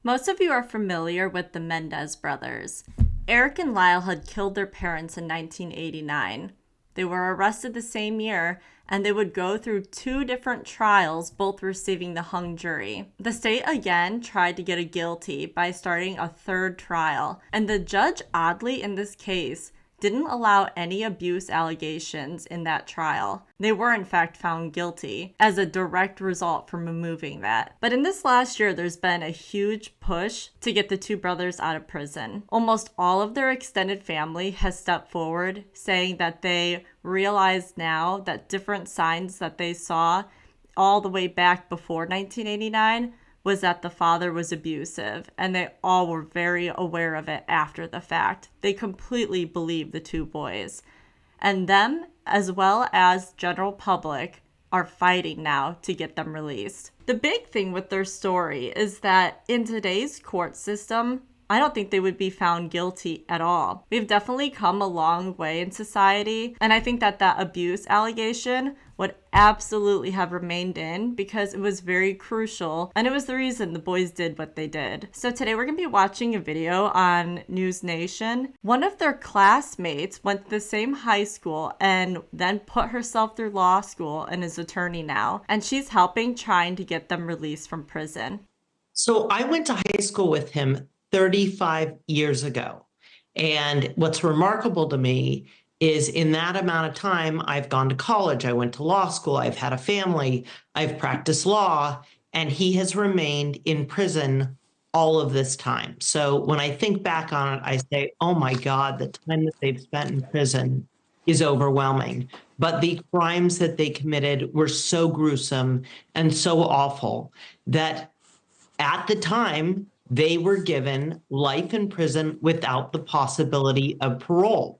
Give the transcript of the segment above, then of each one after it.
Most of you are familiar with the Menendez brothers. Erik and Lyle had killed their parents in 1989. They were arrested the same year, and they would go through two different trials, both receiving the hung jury. The state again tried to get a guilty by starting a third trial, and the judge, oddly in this case, didn't allow any abuse allegations in that trial. They were in fact found guilty as a direct result from removing that. But in this last year, there's been a huge push to get the two brothers out of prison. Almost all of their extended family has stepped forward, saying that they realize now that different signs that they saw all the way back before 1989 was that the father was abusive, and they all were very aware of it after the fact. They completely believe the two boys. And them, as well as general public, are fighting now to get them released. The big thing with their story is that in today's court system, I don't think they would be found guilty at all. We've definitely come a long way in society, and I think that that abuse allegation would absolutely have remained in because it was very crucial, and it was the reason the boys did what they did. So today we're going to be watching a video on News Nation. One of their classmates went to the same high school and then put herself through law school and is an attorney now, and she's helping trying to get them released from prison. So I went to high school with him 35 years ago. And what's remarkable to me is in that amount of time, I've gone to college, I went to law school, I've had a family, I've practiced law, and he has remained in prison all of this time. So when I think back on it, I say, oh my God, the time that they've spent in prison is overwhelming. But the crimes that they committed were so gruesome and so awful that at the time, they were given life in prison without the possibility of parole.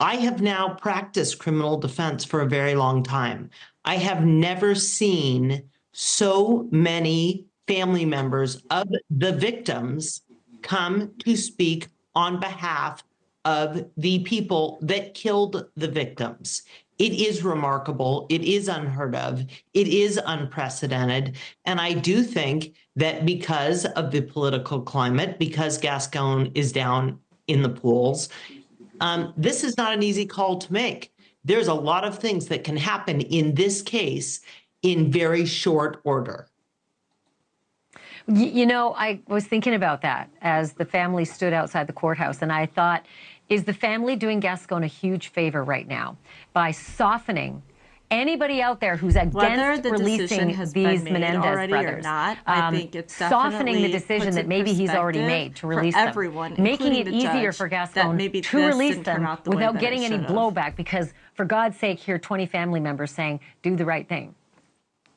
I have now practiced criminal defense for a very long time. I have never seen so many family members of the victims come to speak on behalf of the people that killed the victims. It is remarkable. It is unheard of. It is unprecedented. And I do think that because of the political climate, because Gascon is down in the polls, this is not an easy call to make. There's a lot of things that can happen in this case in very short order. You know, I was thinking about that as the family stood outside the courthouse, and I thought, is the family doing Gascon a huge favor right now by softening anybody out there who's against releasing these Menendez brothers? Or not, I think it's softening the decision that maybe he's already made to release everyone, them, making it easier for Gascon to release them without getting any blowback. Because for God's sake, here are 20 family members saying, "Do the right thing."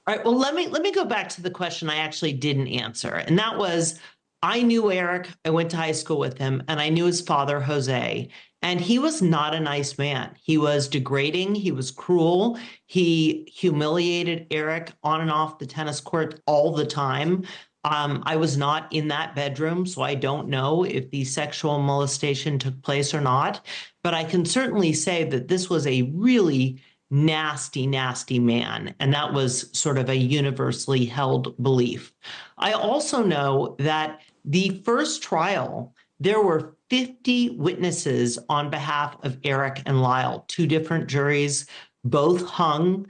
All right. Well, let me go back to the question I actually didn't answer, and that was, I knew Erik. I went to high school with him, and I knew his father, Jose, and he was not a nice man. He was degrading. He was cruel. He humiliated Erik on and off the tennis court all the time. I was not in that bedroom, so I don't know if the sexual molestation took place or not, but I can certainly say that this was a really nasty, nasty man. And that was sort of a universally held belief. I also know that the first trial, there were 50 witnesses on behalf of Erik and Lyle, two different juries, both hung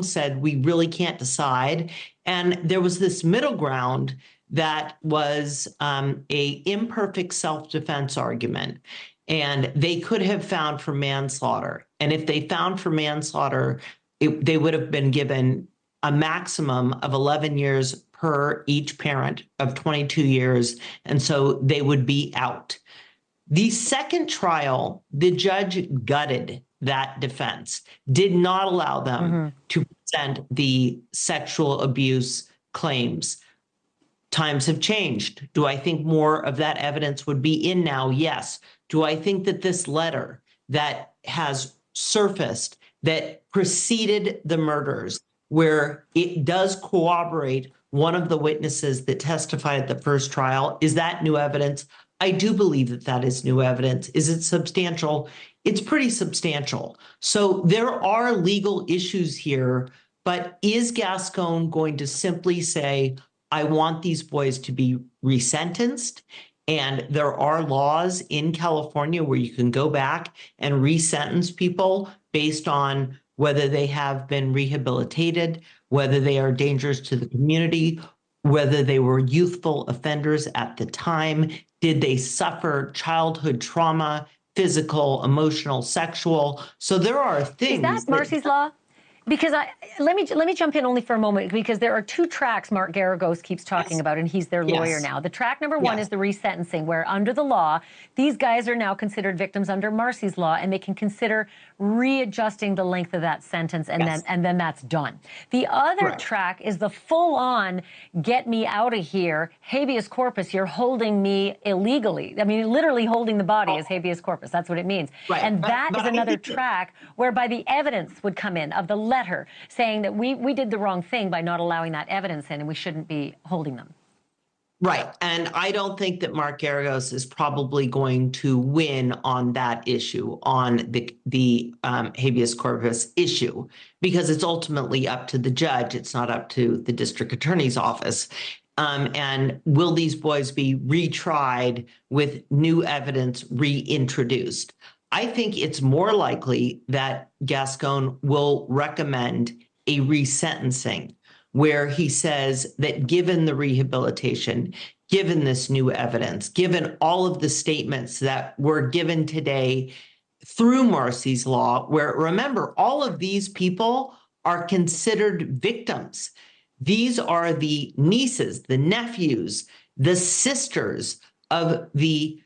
said, we really can't decide. And there was this middle ground that was a imperfect self-defense argument. And they could have found for manslaughter. And if they found for manslaughter, they would have been given a maximum of 11 years per each parent of 22 years. And so they would be out. The second trial, the judge gutted that defense, did not allow them to present the sexual abuse claims. Times have changed. Do I think more of that evidence would be in now? Yes. Do I think that this letter that has surfaced that preceded the murders, where it does corroborate one of the witnesses that testified at the first trial, is that new evidence? I do believe that that is new evidence. Is it substantial? It's pretty substantial. So there are legal issues here, but is Gascon going to simply say, I want these boys to be resentenced. And there are laws in California where you can go back and resentence people based on whether they have been rehabilitated, whether they are dangerous to the community, whether they were youthful offenders at the time, did they suffer childhood trauma, physical, emotional, sexual. So there are things. Is that Marcy's Law? Because let me jump in only for a moment, because there are two tracks Mark Garagos keeps talking about, and he's their lawyer now. The track number one is the resentencing, where under the law, these guys are now considered victims under Marcy's Law, and they can consider readjusting the length of that sentence, and then that's done. The other track is the full-on get me out of here, habeas corpus. You're holding me illegally. I mean, literally holding the body is habeas corpus. That's what it means. And that is another track whereby the evidence would come in of the letter saying that we did the wrong thing by not allowing that evidence in, and we shouldn't be holding them. Right. And I don't think that Mark Garagos is probably going to win on that issue, on the habeas corpus issue, because it's ultimately up to the judge. It's not up to the district attorney's office. And will these boys be retried with new evidence reintroduced? I think it's more likely that Gascon will recommend a resentencing, where he says that given the rehabilitation, given this new evidence, given all of the statements that were given today through Marcy's Law, where, remember, all of these people are considered victims. These are the nieces, the nephews, the sisters of the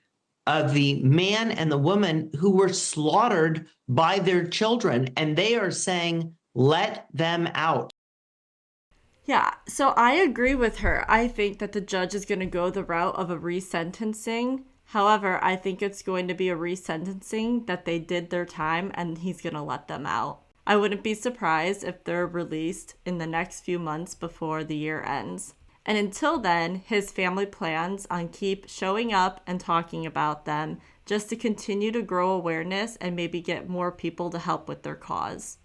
man and the woman who were slaughtered by their children, and they are saying, let them out. Yeah, so I agree with her. I think that the judge is going to go the route of a resentencing. However, I think it's going to be a resentencing that they did their time and he's going to let them out. I wouldn't be surprised if they're released in the next few months before the year ends. And until then, his family plans on keep showing up and talking about them just to continue to grow awareness and maybe get more people to help with their cause.